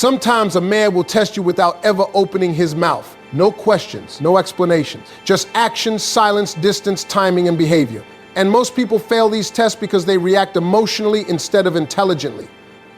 Sometimes a man will test you without ever opening his mouth. No questions, no explanations, just actions, silence, distance, timing, and behavior. And most people fail these tests because they react emotionally instead of intelligently.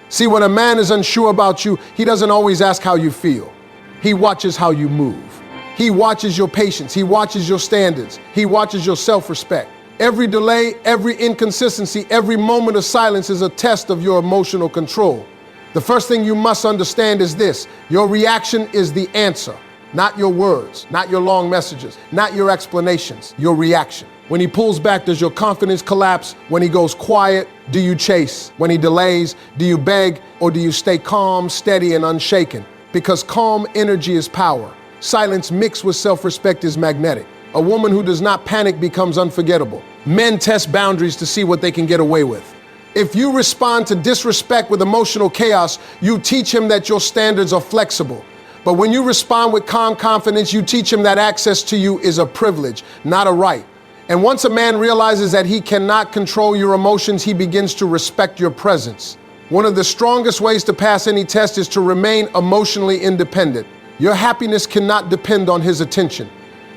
See, when a man is unsure about you, he doesn't always ask how you feel. He watches how you move. He watches your patience. He watches your standards. He watches your self-respect. Every delay, every inconsistency, every moment of silence is a test of your emotional control. The first thing you must understand is this: your reaction is the answer, not your words, not your long messages, not your explanations, your reaction. When he pulls back, does your confidence collapse? When he goes quiet, do you chase? When he delays, do you beg, or do you stay calm, steady, and unshaken? Because calm energy is power. Silence mixed with self-respect is magnetic. A woman who does not panic becomes unforgettable. Men test boundaries to see what they can get away with. If you respond to disrespect with emotional chaos, you teach him that your standards are flexible. But when you respond with calm confidence, you teach him that access to you is a privilege, not a right. And once a man realizes that he cannot control your emotions, he begins to respect your presence. One of the strongest ways to pass any test is to remain emotionally independent. Your happiness cannot depend on his attention.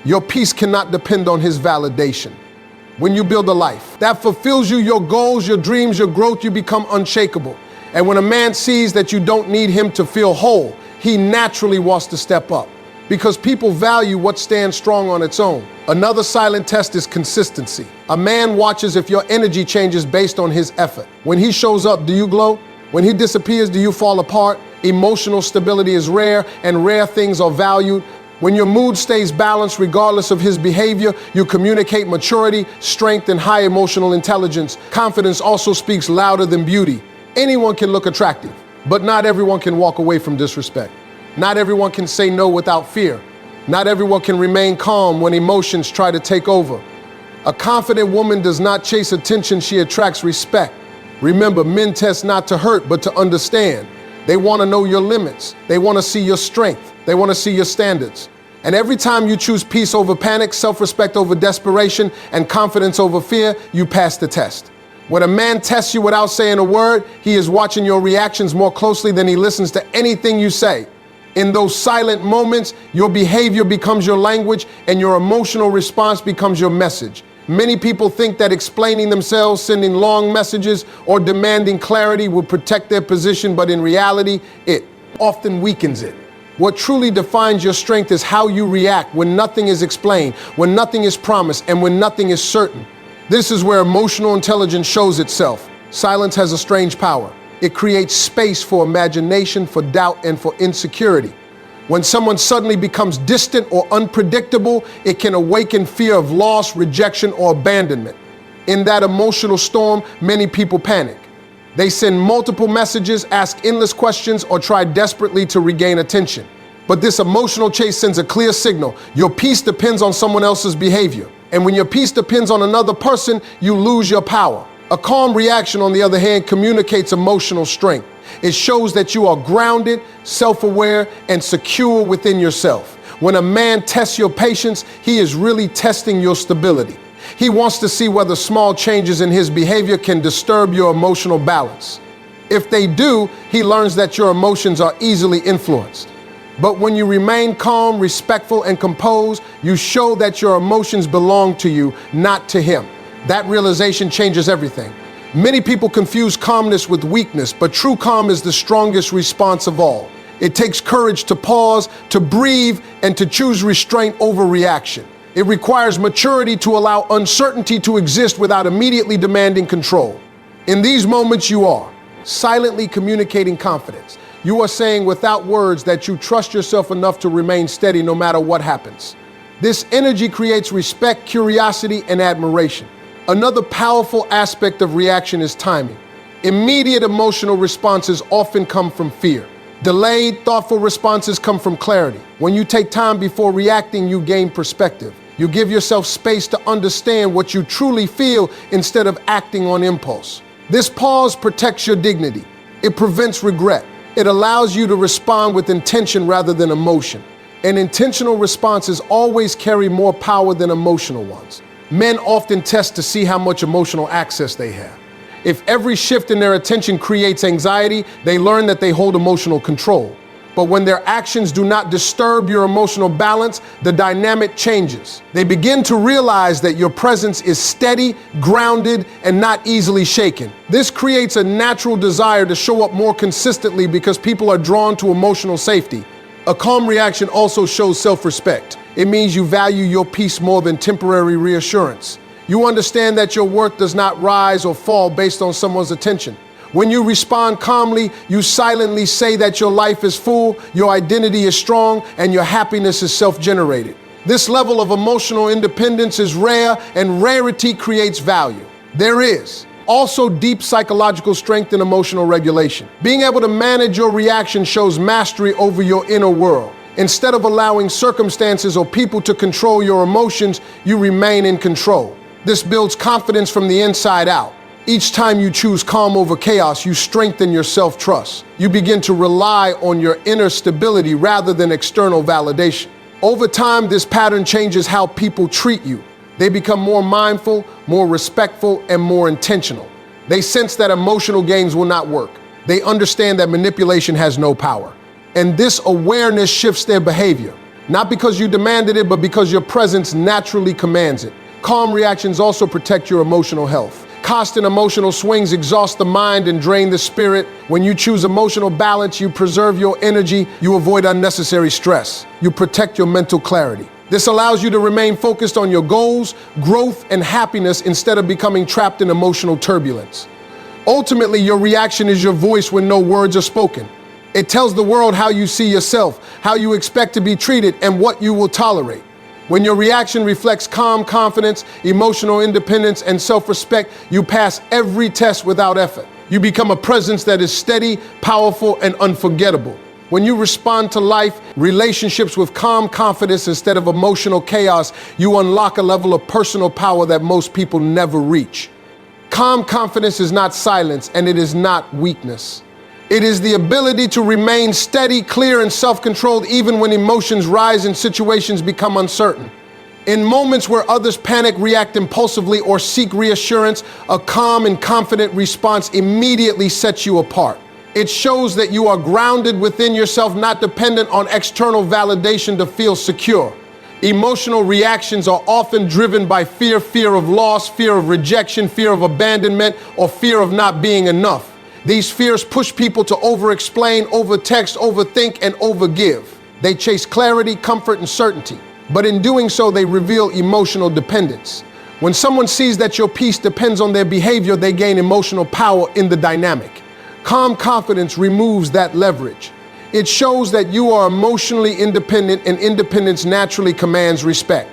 Your peace cannot depend on his validation. When you build a life that fulfills you, your goals, your dreams, your growth, you become unshakable. And when a man sees that you don't need him to feel whole, he naturally wants to step up, because people value what stands strong on its own. Another silent test is consistency. A man watches if your energy changes based on his effort. When he shows up, do you glow? When he disappears, do you fall apart? Emotional stability is rare, and rare things are valued. When your mood stays balanced regardless of his behavior, you communicate maturity, strength, and high emotional intelligence. Confidence also speaks louder than beauty. Anyone can look attractive, but not everyone can walk away from disrespect. Not everyone can say no without fear. Not everyone can remain calm when emotions try to take over. A confident woman does not chase attention, she attracts respect. Remember, men test not to hurt, but to understand. They want to know your limits. They want to see your strength. They want to see your standards. And every time you choose peace over panic, self-respect over desperation, and confidence over fear, you pass the test. When a man tests you without saying a word, he is watching your reactions more closely than he listens to anything you say. In those silent moments, your behavior becomes your language and your emotional response becomes your message. Many people think that explaining themselves, sending long messages, or demanding clarity will protect their position, but in reality, it often weakens it. What truly defines your strength is how you react when nothing is explained, when nothing is promised, and when nothing is certain. This is where emotional intelligence shows itself. Silence has a strange power. It creates space for imagination, for doubt, and for insecurity. When someone suddenly becomes distant or unpredictable, it can awaken fear of loss, rejection, or abandonment. In that emotional storm, many people panic. They send multiple messages, ask endless questions, or try desperately to regain attention. But this emotional chase sends a clear signal. Your peace depends on someone else's behavior. And when your peace depends on another person, you lose your power. A calm reaction, on the other hand, communicates emotional strength. It shows that you are grounded, self-aware, and secure within yourself. When a man tests your patience, he is really testing your stability. He wants to see whether small changes in his behavior can disturb your emotional balance. If they do, he learns that your emotions are easily influenced. But when you remain calm, respectful, and composed, you show that your emotions belong to you, not to him. That realization changes everything. Many people confuse calmness with weakness, but true calm is the strongest response of all. It takes courage to pause, to breathe, and to choose restraint over reaction. It requires maturity to allow uncertainty to exist without immediately demanding control. In these moments, you are silently communicating confidence. You are saying without words that you trust yourself enough to remain steady no matter what happens. This energy creates respect, curiosity, and admiration. Another powerful aspect of reaction is timing. Immediate emotional responses often come from fear. Delayed, thoughtful responses come from clarity. When you take time before reacting, you gain perspective. You give yourself space to understand what you truly feel instead of acting on impulse. This pause protects your dignity. It prevents regret. It allows you to respond with intention rather than emotion. And intentional responses always carry more power than emotional ones. Men often test to see how much emotional access they have. If every shift in their attention creates anxiety, they learn that they hold emotional control. But when their actions do not disturb your emotional balance, the dynamic changes. They begin to realize that your presence is steady, grounded, and not easily shaken. This creates a natural desire to show up more consistently because people are drawn to emotional safety. A calm reaction also shows self-respect. It means you value your peace more than temporary reassurance. You understand that your worth does not rise or fall based on someone's attention. When you respond calmly, you silently say that your life is full, your identity is strong, and your happiness is self-generated. This level of emotional independence is rare, and rarity creates value. There is also deep psychological strength in emotional regulation. Being able to manage your reaction shows mastery over your inner world. Instead of allowing circumstances or people to control your emotions, you remain in control. This builds confidence from the inside out. Each time you choose calm over chaos, you strengthen your self-trust. You begin to rely on your inner stability rather than external validation. Over time, this pattern changes how people treat you. They become more mindful, more respectful, and more intentional. They sense that emotional games will not work. They understand that manipulation has no power. And this awareness shifts their behavior, not because you demanded it, but because your presence naturally commands it. Calm reactions also protect your emotional health. Constant emotional swings exhaust the mind and drain the spirit. When you choose emotional balance, you preserve your energy, you avoid unnecessary stress, you protect your mental clarity. This allows you to remain focused on your goals, growth, and happiness instead of becoming trapped in emotional turbulence. Ultimately, your reaction is your voice when no words are spoken. It tells the world how you see yourself, how you expect to be treated, and what you will tolerate. When your reaction reflects calm confidence, emotional independence, and self-respect, you pass every test without effort. You become a presence that is steady, powerful, and unforgettable. When you respond to life, relationships with calm confidence instead of emotional chaos, you unlock a level of personal power that most people never reach. Calm confidence is not silence, and it is not weakness. It is the ability to remain steady, clear, and self-controlled even when emotions rise and situations become uncertain. In moments where others panic, react impulsively, or seek reassurance, a calm and confident response immediately sets you apart. It shows that you are grounded within yourself, not dependent on external validation to feel secure. Emotional reactions are often driven by fear, fear of loss, fear of rejection, fear of abandonment, or fear of not being enough. These fears push people to over-explain, over-text, overthink, and overgive. They chase clarity, comfort, and certainty. But in doing so, they reveal emotional dependence. When someone sees that your peace depends on their behavior, they gain emotional power in the dynamic. Calm confidence removes that leverage. It shows that you are emotionally independent, and independence naturally commands respect.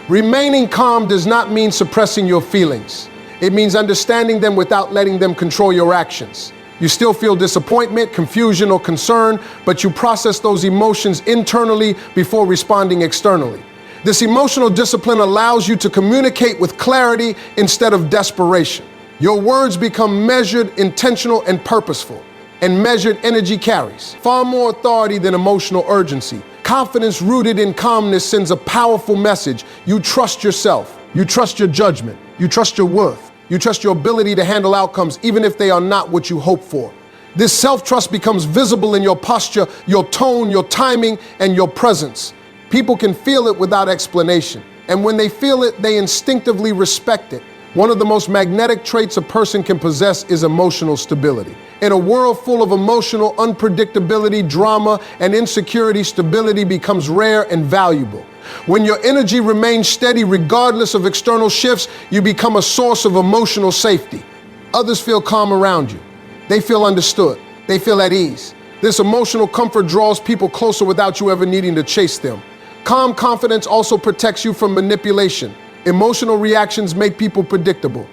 Remaining calm does not mean suppressing your feelings. It means understanding them without letting them control your actions. You still feel disappointment, confusion, or concern, but you process those emotions internally before responding externally. This emotional discipline allows you to communicate with clarity instead of desperation. Your words become measured, intentional, and purposeful. And measured energy carries far more authority than emotional urgency. Confidence rooted in calmness sends a powerful message. You trust yourself. You trust your judgment. You trust your worth. You trust your ability to handle outcomes, even if they are not what you hope for. This self-trust becomes visible in your posture, your tone, your timing, and your presence. People can feel it without explanation. And when they feel it, they instinctively respect it. One of the most magnetic traits a person can possess is emotional stability. In a world full of emotional unpredictability, drama, and insecurity, stability becomes rare and valuable. When your energy remains steady regardless of external shifts, you become a source of emotional safety. Others feel calm around you. They feel understood. They feel at ease. This emotional comfort draws people closer without you ever needing to chase them. Calm confidence also protects you from manipulation. Emotional reactions make people predictable.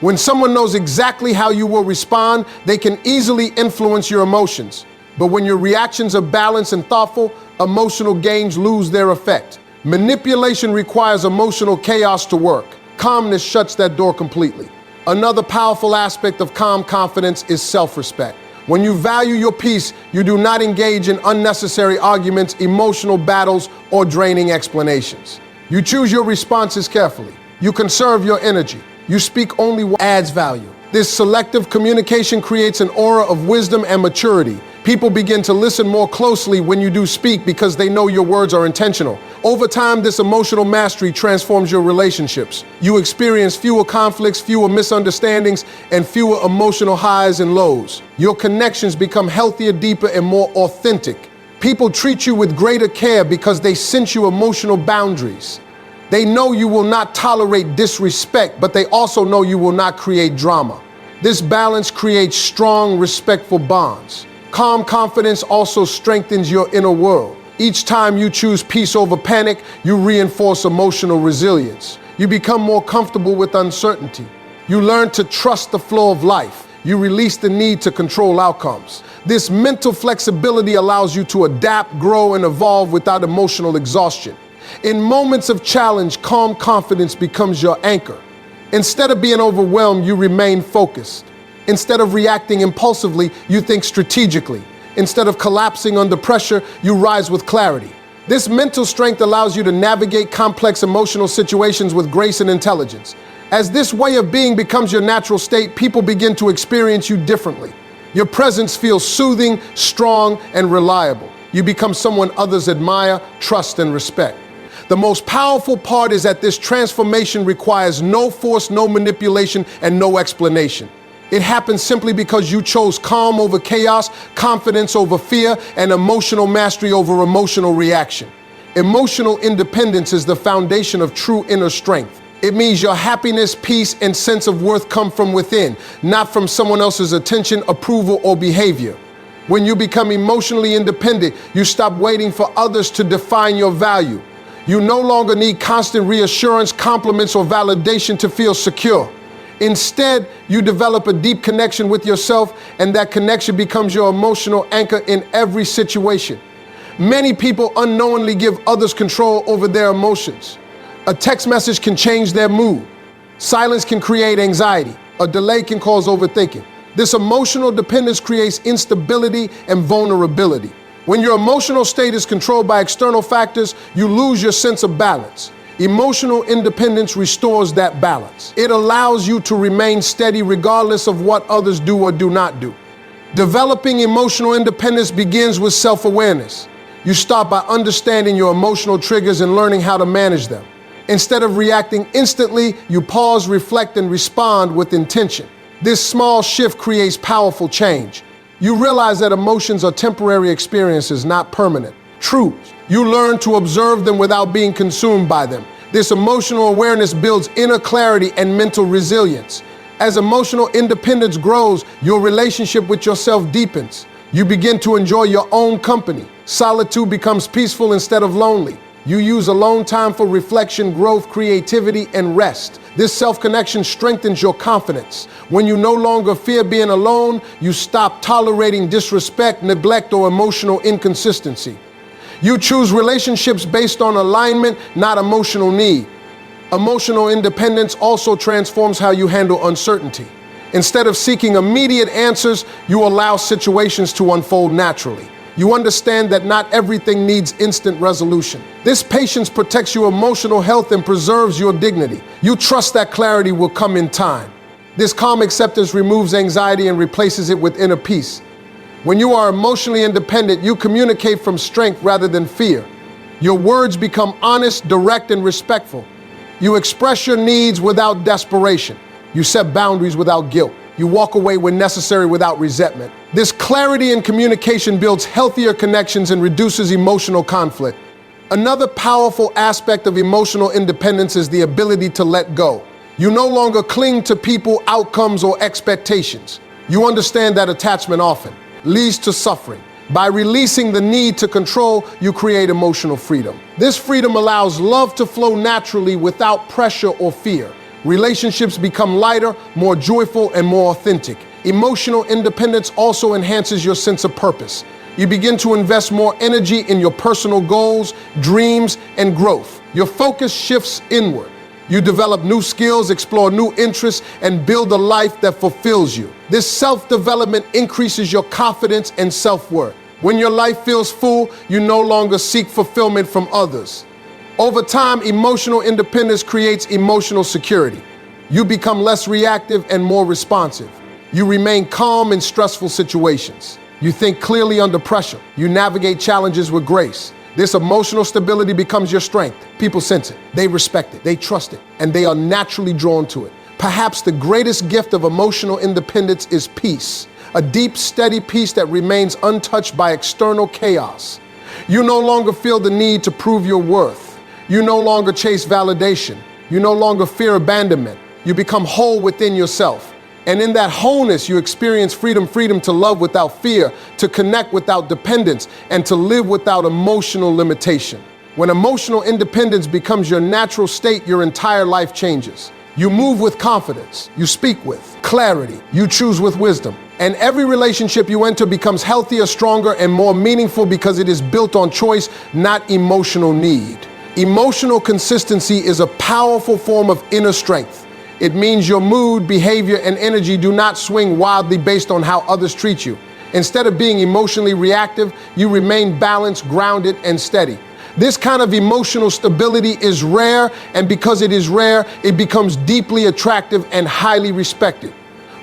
When someone knows exactly how you will respond, they can easily influence your emotions. But when your reactions are balanced and thoughtful, emotional gains lose their effect. Manipulation requires emotional chaos to work. Calmness shuts that door completely. Another powerful aspect of calm confidence is self-respect. When you value your peace, you do not engage in unnecessary arguments, emotional battles, or draining explanations. You choose your responses carefully. You conserve your energy. You speak only what adds value. This selective communication creates an aura of wisdom and maturity. People begin to listen more closely when you do speak because they know your words are intentional. Over time, this emotional mastery transforms your relationships. You experience fewer conflicts, fewer misunderstandings, and fewer emotional highs and lows. Your connections become healthier, deeper, and more authentic. People treat you with greater care because they sense your emotional boundaries. They know you will not tolerate disrespect, but they also know you will not create drama. This balance creates strong, respectful bonds. Calm confidence also strengthens your inner world. Each time you choose peace over panic, you reinforce emotional resilience. You become more comfortable with uncertainty. You learn to trust the flow of life. You release the need to control outcomes. This mental flexibility allows you to adapt, grow, and evolve without emotional exhaustion. In moments of challenge, calm confidence becomes your anchor. Instead of being overwhelmed, you remain focused. Instead of reacting impulsively, you think strategically. Instead of collapsing under pressure, you rise with clarity. This mental strength allows you to navigate complex emotional situations with grace and intelligence. As this way of being becomes your natural state, people begin to experience you differently. Your presence feels soothing, strong, and reliable. You become someone others admire, trust, and respect. The most powerful part is that this transformation requires no force, no manipulation, and no explanation. It happens simply because you chose calm over chaos, confidence over fear, and emotional mastery over emotional reaction. Emotional independence is the foundation of true inner strength. It means your happiness, peace, and sense of worth come from within, not from someone else's attention, approval, or behavior. When you become emotionally independent, you stop waiting for others to define your value. You no longer need constant reassurance, compliments, or validation to feel secure. Instead, you develop a deep connection with yourself, and that connection becomes your emotional anchor in every situation. Many people unknowingly give others control over their emotions. A text message can change their mood. Silence can create anxiety. A delay can cause overthinking. This emotional dependence creates instability and vulnerability. When your emotional state is controlled by external factors, you lose your sense of balance. Emotional independence restores that balance. It allows you to remain steady regardless of what others do or do not do. Developing emotional independence begins with self-awareness. You start by understanding your emotional triggers and learning how to manage them. Instead of reacting instantly, you pause, reflect, and respond with intention. This small shift creates powerful change. You realize that emotions are temporary experiences, not permanent truths. You learn to observe them without being consumed by them. This emotional awareness builds inner clarity and mental resilience. As emotional independence grows, your relationship with yourself deepens. You begin to enjoy your own company. Solitude becomes peaceful instead of lonely. You use alone time for reflection, growth, creativity, and rest. This self-connection strengthens your confidence. When you no longer fear being alone, you stop tolerating disrespect, neglect, or emotional inconsistency. You choose relationships based on alignment, not emotional need. Emotional independence also transforms how you handle uncertainty. Instead of seeking immediate answers, you allow situations to unfold naturally. You understand that not everything needs instant resolution. This patience protects your emotional health and preserves your dignity. You trust that clarity will come in time. This calm acceptance removes anxiety and replaces it with inner peace. When you are emotionally independent, you communicate from strength rather than fear. Your words become honest, direct, and respectful. You express your needs without desperation. You set boundaries without guilt. You walk away when necessary without resentment. This clarity in communication builds healthier connections and reduces emotional conflict. Another powerful aspect of emotional independence is the ability to let go. You no longer cling to people, outcomes, or expectations. You understand that attachment often leads to suffering. By releasing the need to control, you create emotional freedom. This freedom allows love to flow naturally without pressure or fear. Relationships become lighter, more joyful, and more authentic. Emotional independence also enhances your sense of purpose. You begin to invest more energy in your personal goals, dreams, and growth. Your focus shifts inward. You develop new skills, explore new interests, and build a life that fulfills you. This self-development increases your confidence and self-worth. When your life feels full, you no longer seek fulfillment from others. Over time, emotional independence creates emotional security. You become less reactive and more responsive. You remain calm in stressful situations. You think clearly under pressure. You navigate challenges with grace. This emotional stability becomes your strength. People sense it, they respect it, they trust it, and they are naturally drawn to it. Perhaps the greatest gift of emotional independence is peace, a deep, steady peace that remains untouched by external chaos. You no longer feel the need to prove your worth. You no longer chase validation. You no longer fear abandonment. You become whole within yourself. And in that wholeness, you experience freedom to love without fear, to connect without dependence, and to live without emotional limitation. When emotional independence becomes your natural state, your entire life changes. You move with confidence, you speak with clarity, you choose with wisdom. And every relationship you enter becomes healthier, stronger, and more meaningful because it is built on choice, not emotional need. Emotional consistency is a powerful form of inner strength. It means your mood, behavior, and energy do not swing wildly based on how others treat you. Instead of being emotionally reactive, you remain balanced, grounded, and steady. This kind of emotional stability is rare, and because it is rare, it becomes deeply attractive and highly respected.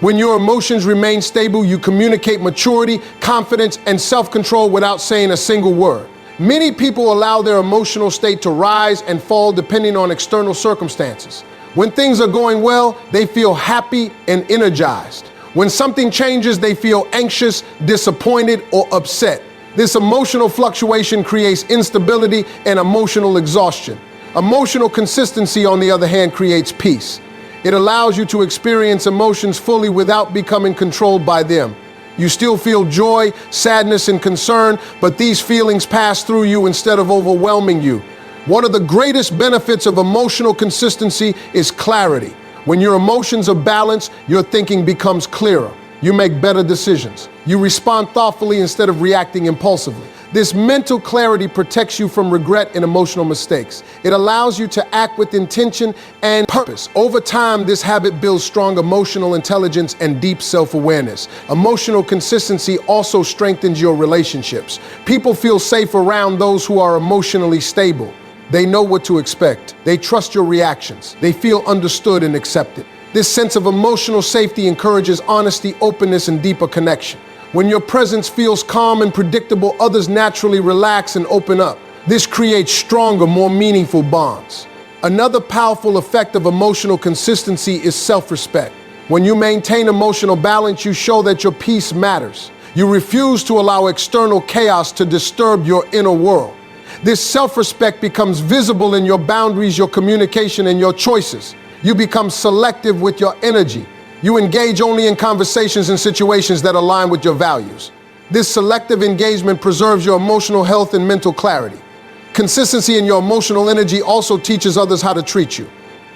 When your emotions remain stable, you communicate maturity, confidence, and self-control without saying a single word. Many people allow their emotional state to rise and fall depending on external circumstances. When things are going well, they feel happy and energized. When something changes, they feel anxious, disappointed, or upset. This emotional fluctuation creates instability and emotional exhaustion. Emotional consistency, on the other hand, creates peace. It allows you to experience emotions fully without becoming controlled by them. You still feel joy, sadness, and concern, but these feelings pass through you instead of overwhelming you. One of the greatest benefits of emotional consistency is clarity. When your emotions are balanced, your thinking becomes clearer. You make better decisions. You respond thoughtfully instead of reacting impulsively. This mental clarity protects you from regret and emotional mistakes. It allows you to act with intention and purpose. Over time, this habit builds strong emotional intelligence and deep self-awareness. Emotional consistency also strengthens your relationships. People feel safe around those who are emotionally stable. They know what to expect. They trust your reactions. They feel understood and accepted. This sense of emotional safety encourages honesty, openness, and deeper connection. When your presence feels calm and predictable, others naturally relax and open up. This creates stronger, more meaningful bonds. Another powerful effect of emotional consistency is self-respect. When you maintain emotional balance, you show that your peace matters. You refuse to allow external chaos to disturb your inner world. This self-respect becomes visible in your boundaries, your communication, and your choices. You become selective with your energy. You engage only in conversations and situations that align with your values. This selective engagement preserves your emotional health and mental clarity. Consistency in your emotional energy also teaches others how to treat you.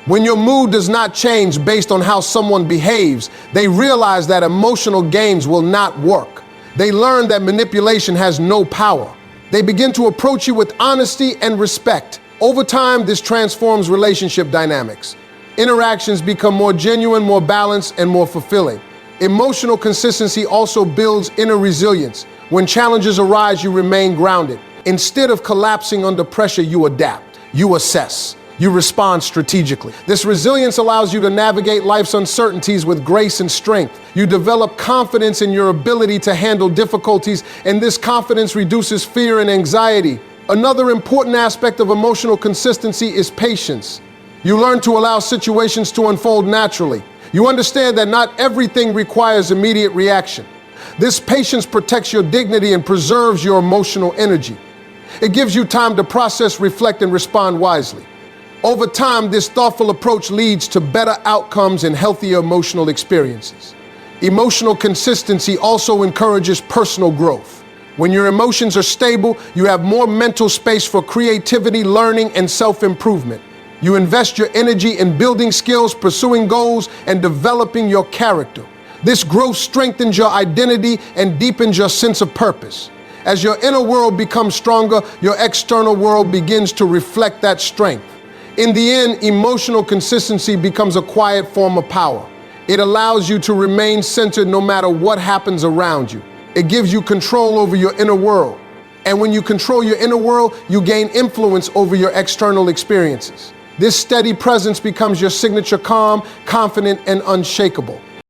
When your mood does not change based on how someone behaves, they realize that emotional games will not work. They learn that manipulation has no power. They begin to approach you with honesty and respect. Over time, this transforms relationship dynamics. Interactions become more genuine, more balanced, and more fulfilling. Emotional consistency also builds inner resilience. When challenges arise, you remain grounded. Instead of collapsing under pressure, you adapt, you assess, you respond strategically. This resilience allows you to navigate life's uncertainties with grace and strength. You develop confidence in your ability to handle difficulties, and this confidence reduces fear and anxiety. Another important aspect of emotional consistency is patience. You learn to allow situations to unfold naturally. You understand that not everything requires immediate reaction. This patience protects your dignity and preserves your emotional energy. It gives you time to process, reflect, and respond wisely. Over time, this thoughtful approach leads to better outcomes and healthier emotional experiences. Emotional consistency also encourages personal growth. When your emotions are stable, you have more mental space for creativity, learning, and self-improvement. You invest your energy in building skills, pursuing goals, and developing your character. This growth strengthens your identity and deepens your sense of purpose. As your inner world becomes stronger, your external world begins to reflect that strength. In the end, emotional consistency becomes a quiet form of power. It allows you to remain centered no matter what happens around you. It gives you control over your inner world. And when you control your inner world, you gain influence over your external experiences. This steady presence becomes your signature calm, confident, and unshakable.